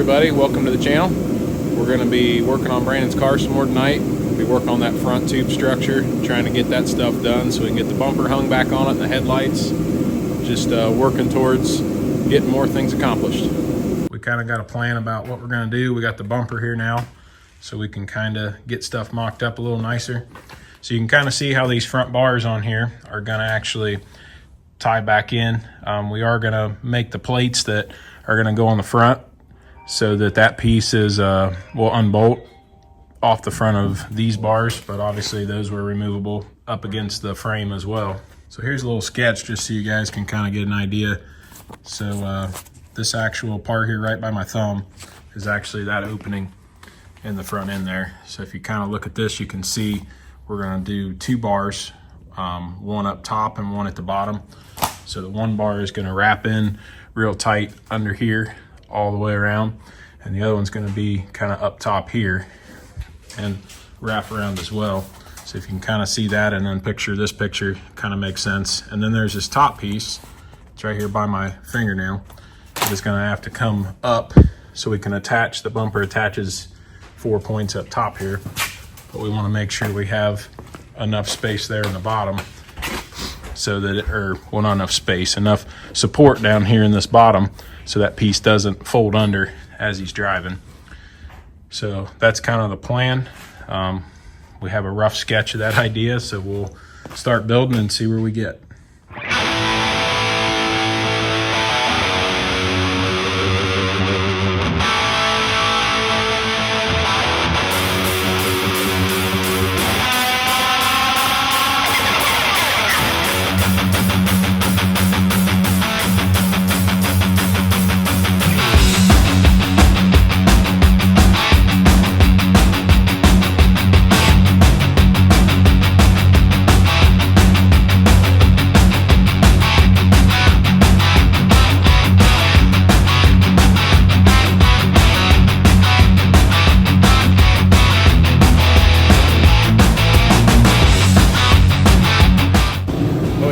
everybody, welcome to the channel. We're going to be working on Brandon's car some more tonight. We'll be working on that front tube structure, trying to get that stuff done so we can get the bumper hung back on it and the headlights. Just working towards getting more things accomplished. We kind of got a plan about what we're going to do. We got the bumper here now, so we can kind of get stuff mocked up a little nicer. So you can kind of see how these front bars on here are going to actually tie back in. We are going to make the plates that are going to go on the front so that piece is will unbolt off the front of these bars, but obviously those were removable up against the frame as well. So here's a little sketch just so you guys can kind of get an idea. So this actual part here right by my thumb is actually that opening in the front end there. So if you kind of look at this, you can see we're going to do two bars, one up top and one at the bottom. So the one bar is going to wrap in real tight under here all the way around, and the other one's going to be kind of up top here and wrap around as well. So if you can kind of see that and then picture this picture, kind of makes sense. And then there's this top piece, it's right here by my fingernail. It's going to have to come up so we can attach, the bumper attaches 4 points up top here, but we want to make sure we have enough space there in the bottom so that not enough space, enough support down here in this bottom so that piece doesn't fold under as he's driving. So that's kind of the plan. We have a rough sketch of that idea, so we'll start building and see where we get.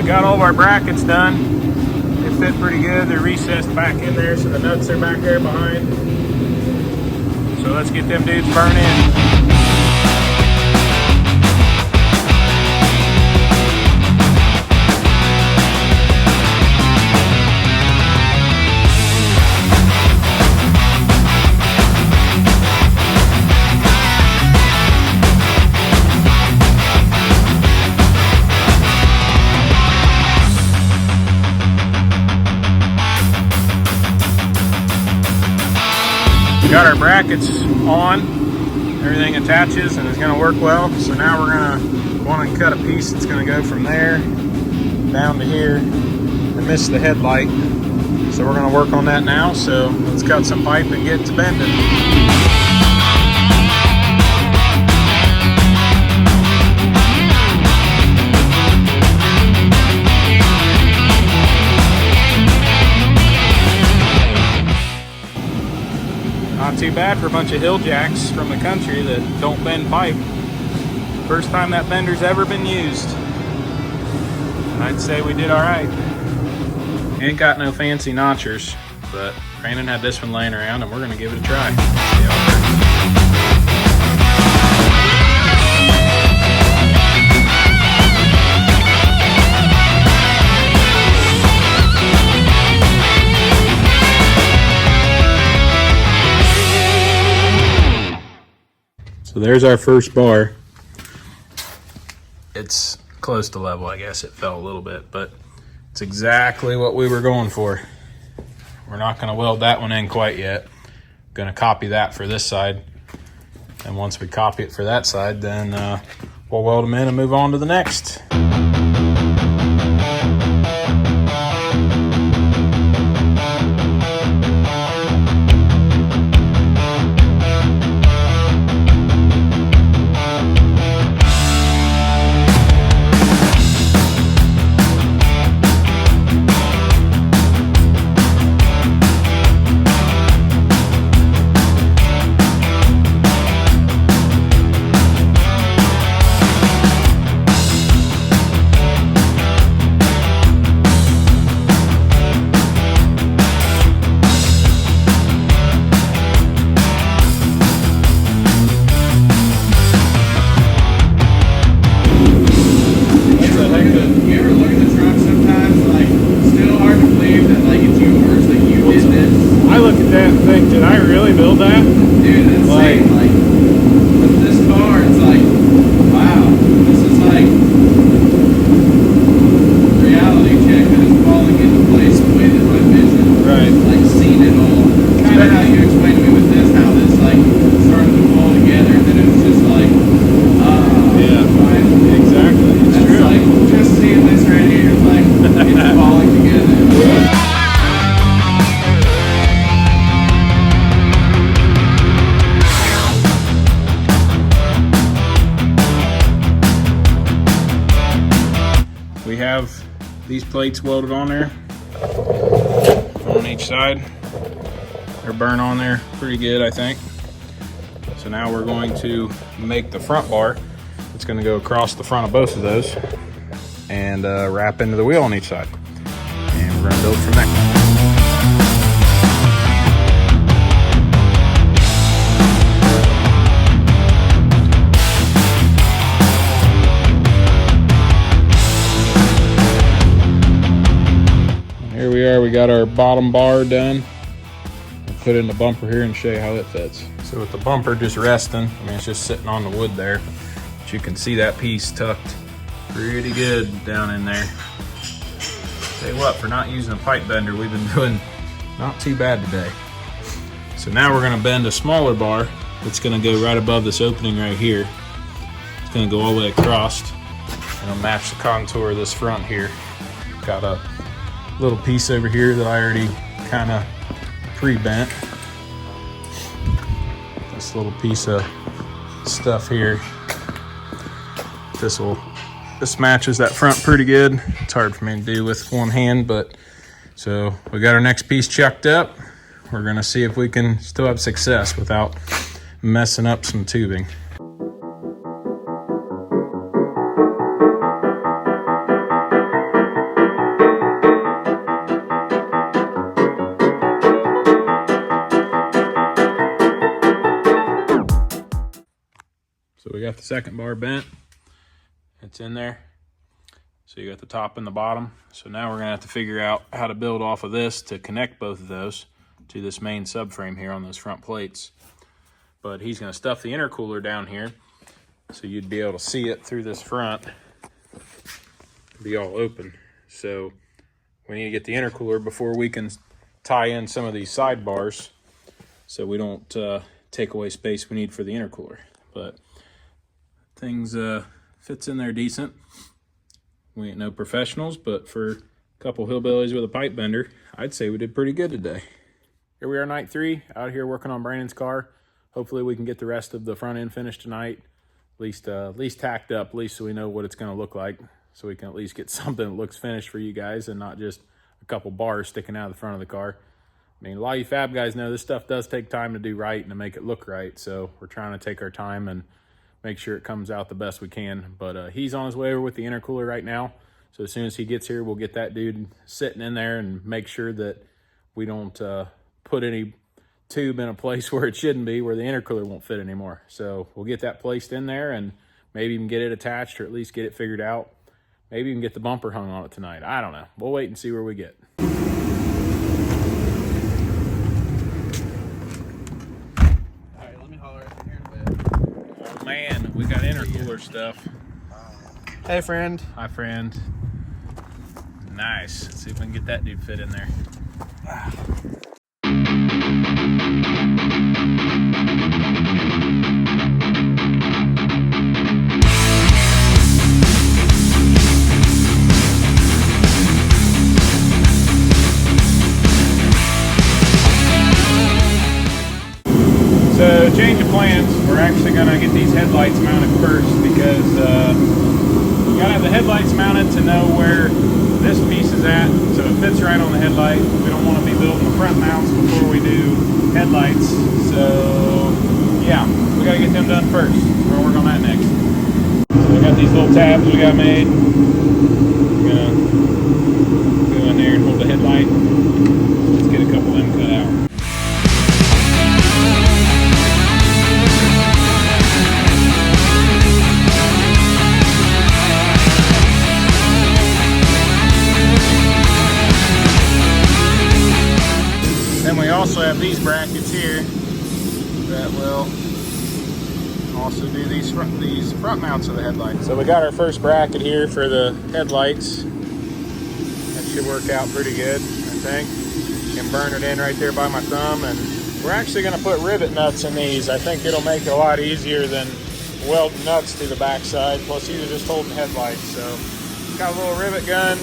Got all of our brackets done. They fit pretty good. They're recessed back in there, so the nuts are back there behind. So let's get them dudes burning. Got our brackets on, everything attaches and it's going to work well. So now we're going to want to cut a piece that's going to go from there down to here and miss the headlight. So we're going to work on that now. So let's cut some pipe and get to bending. Not too bad for a bunch of hill jacks from the country that don't bend pipe. First time that bender's ever been used. I'd say we did all right. Ain't got no fancy notchers, but Brandon had this one laying around and we're gonna give it a try. So there's our first bar. It's close to level, I guess it fell a little bit, but it's exactly what we were going for. We're not gonna weld that one in quite yet. Gonna copy that for this side. And once we copy it for that side, then we'll weld them in and move on to the next. really build that? Dude, it's insane. Like, with this car, it's like, wow, this is like reality check that is falling into place the way that my vision, Right. like, seen it all. Kind of how you explained to me with this, how this, like, started to fall together, and then it was just like, Yeah. finally. Exactly. It's That's true. like, just seeing this right here, it's like, it's falling together. We have these plates welded on there on each side. They're burnt on there pretty good, I think. So now we're going to make the front bar. It's going to go across the front of both of those and wrap into the wheel on each side. And we're going to build from there. Here we are, we got our bottom bar done. I'll put in the bumper here and show you how it fits. So with the bumper just resting, I mean, it's just sitting on the wood there, but you can see that piece tucked pretty good down in there. Tell you what, for not using a pipe bender, we've been doing not too bad today. So now we're gonna bend a smaller bar that's gonna go right above this opening right here. It's gonna go all the way across and it'll match the contour of this front here. Got a little piece over here that I already kind of pre-bent. This little piece of stuff here. This matches that front pretty good. It's hard for me to do with one hand, but so we got our next piece chucked up. We're gonna see if we can still have success without messing up some tubing. So we got the second bar bent. It's in there. So you got the top and the bottom. So now we're gonna have to figure out how to build off of this to connect both of those to this main subframe here on those front plates. But he's gonna stuff the intercooler down here so you'd be able to see it through this front. Be all open. So we need to get the intercooler before we can tie in some of these sidebars so we don't take away space we need for the intercooler. But things fits in there decent. We ain't no professionals, but for a couple hillbillies with a pipe bender, I'd say we did pretty good today. Here we are, night 3, out here working on Brandon's car. Hopefully we can get the rest of the front end finished tonight. At least tacked up, at least so we know what it's gonna look like. So we can at least get something that looks finished for you guys and not just a couple bars sticking out of the front of the car. I mean, a lot of you fab guys know this stuff does take time to do right and to make it look right. So we're trying to take our time and make sure it comes out the best we can. But he's on his way over with the intercooler right now. So as soon as he gets here, we'll get that dude sitting in there and make sure that we don't put any tube in a place where it shouldn't be, where the intercooler won't fit anymore. So we'll get that placed in there and maybe even get it attached or at least get it figured out. Maybe even get the bumper hung on it tonight. I don't know. We'll wait and see where we get. Oh man, we got intercooler stuff. Hey, friend. Hi, friend. Nice. Let's see if we can get that dude fit in there. So, change of plans. We're actually going to get these headlights mounted first because you got to have the headlights mounted to know where this piece is at, so it fits right on the headlight. We don't want to be building the front mounts before we do headlights. So, yeah, we got to get them done first. We're going to work on that next. So, we got these little tabs we got made. We're going to go in there and hold the headlight. Let's get a couple of them cut out. Then we also have these brackets here that will also do these front mounts of the headlights. So we got our first bracket here for the headlights. That should work out pretty good, I think. Can burn it in right there by my thumb, and we're actually going to put rivet nuts in these. I think it'll make it a lot easier than welding nuts to the backside, plus you're just holding headlights. So got a little rivet gun,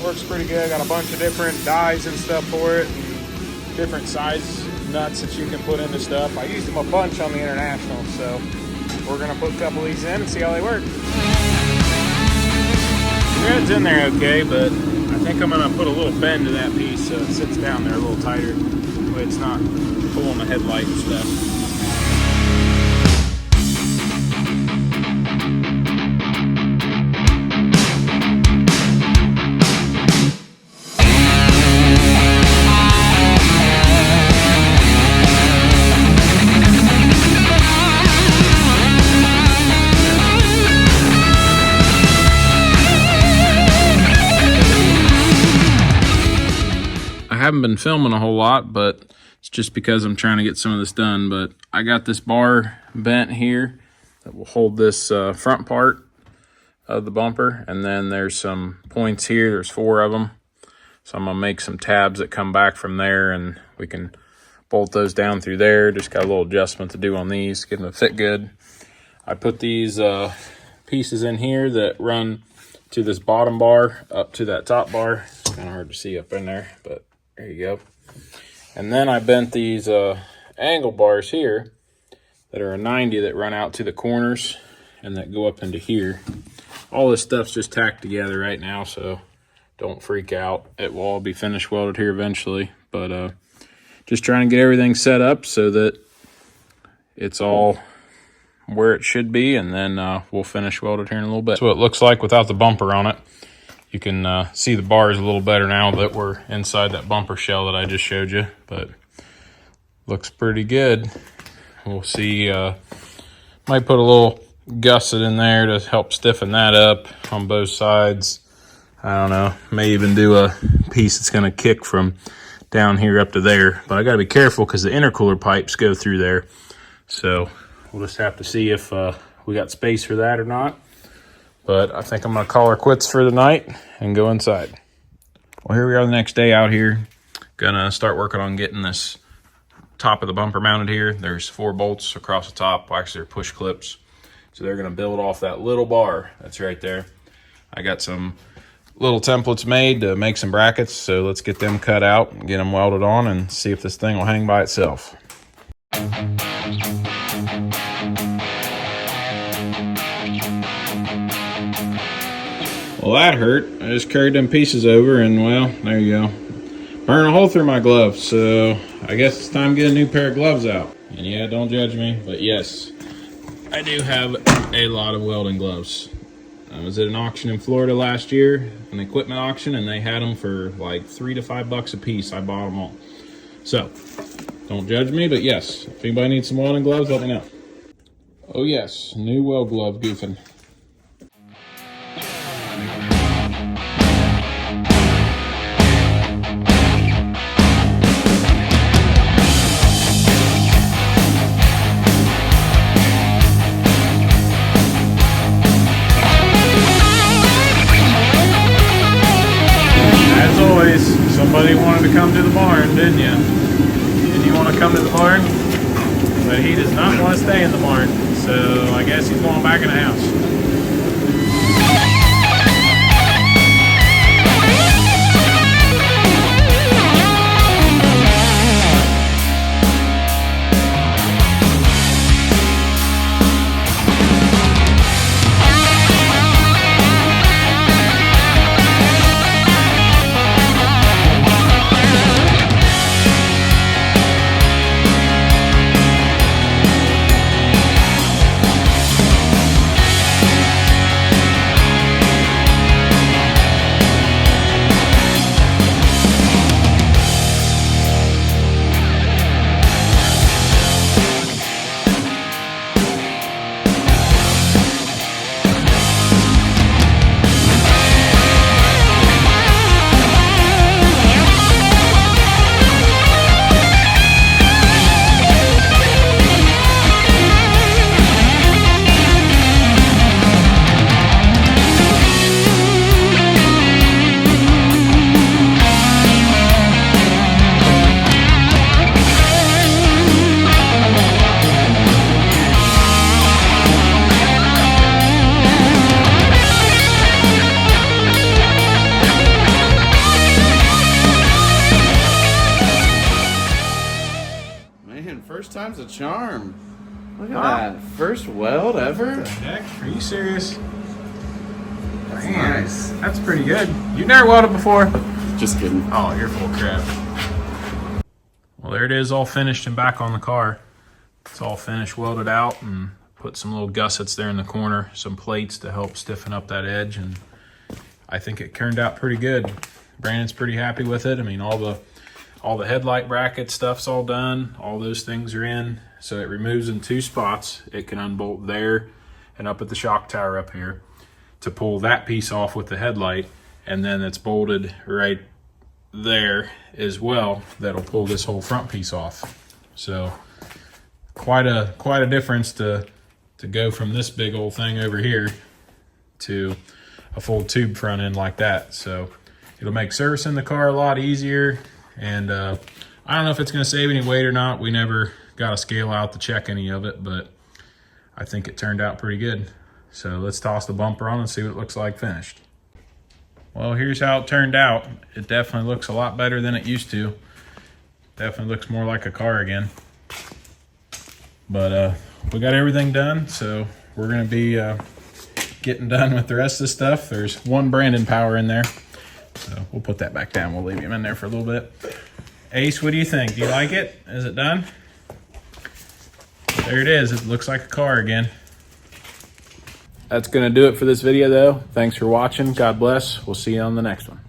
works pretty good. Got a bunch of different dies and stuff for it, and different size nuts that you can put into stuff. I used them a bunch on the International, so we're going to put a couple of these in and see how they work. Thread's in there okay, but I think I'm going to put a little bend to that piece so it sits down there a little tighter, so it's not pulling the headlight and stuff. I haven't been filming a whole lot, but it's just because I'm trying to get some of this done. But I got this bar bent here that will hold this front part of the bumper, and then there's some points here. There's 4 of them, so I'm gonna make some tabs that come back from there, and we can bolt those down through there. Just got a little adjustment to do on these, get them to fit good. I put these pieces in here that run to this bottom bar up to that top bar. It's kind of hard to see up in there, but there you go. And then I bent these angle bars here that are a 90 that run out to the corners and that go up into here. All this stuff's just tacked together right now, so don't freak out. It will all be finished welded here eventually, but just trying to get everything set up so that it's all where it should be, and then we'll finish welded here in a little bit. That's what it looks like without the bumper on it. You can see the bars a little better now that we're inside that bumper shell that I just showed you, but looks pretty good. We'll see, might put a little gusset in there to help stiffen that up on both sides. I don't know, may even do a piece that's gonna kick from down here up to there, but I gotta be careful because the intercooler pipes go through there. So we'll just have to see if we got space for that or not. But I think I'm going to call her quits for the night and go inside. Well, here we are the next day out here. Gonna start working on getting this top of the bumper mounted here. There's 4 bolts across the top. Well, actually, they're push clips. So they're going to build off that little bar that's right there. I got some little templates made to make some brackets. So let's get them cut out and get them welded on and see if this thing will hang by itself. Well, that hurt. I just carried them pieces over and, well, there you go. Burn a hole through my glove, so I guess it's time to get a new pair of gloves out. And yeah, don't judge me, but yes, I do have a lot of welding gloves. I was at an auction in Florida last year, an equipment auction, and they had them for like $3 to $5 a piece. I bought them all. So, don't judge me, but yes, if anybody needs some welding gloves, let me know. Oh yes, new weld glove goofing. Somebody wanted to come to the barn, didn't you? Did you want to come to the barn? But he does not want to stay in the barn, so I guess he's going back in the house. time's a charm. Look at that. First weld ever? Heck, are you serious? That's Man, nice. that's pretty good. You never welded before? Just kidding. Oh, you're full of crap. Well, there it is, all finished and back on the car. It's all finished, welded out, and put some little gussets there in the corner, some plates to help stiffen up that edge, and I think it turned out pretty good. Brandon's pretty happy with it. I mean, all the headlight bracket stuff's all done. All those things are in. So it removes in 2 spots. It can unbolt there and up at the shock tower up here to pull that piece off with the headlight. And then it's bolted right there as well. That'll pull this whole front piece off. So quite a difference to go from this big old thing over here to a full tube front end like that. So it'll make servicing the car a lot easier. And I don't know if it's going to save any weight or not. We never got a scale out to check any of it, but I think it turned out pretty good. So let's toss the bumper on and see what it looks like finished. Well, here's how it turned out. It definitely looks a lot better than it used to. Definitely looks more like a car again. But we got everything done, so we're going to be getting done with the rest of the stuff. There's one Brandon power in there. So we'll put that back down. We'll leave him in there for a little bit. Ace, what do you think? Do you like it? Is it done? There it is. It looks like a car again. That's going to do it for this video, though. Thanks for watching. God bless. We'll see you on the next one.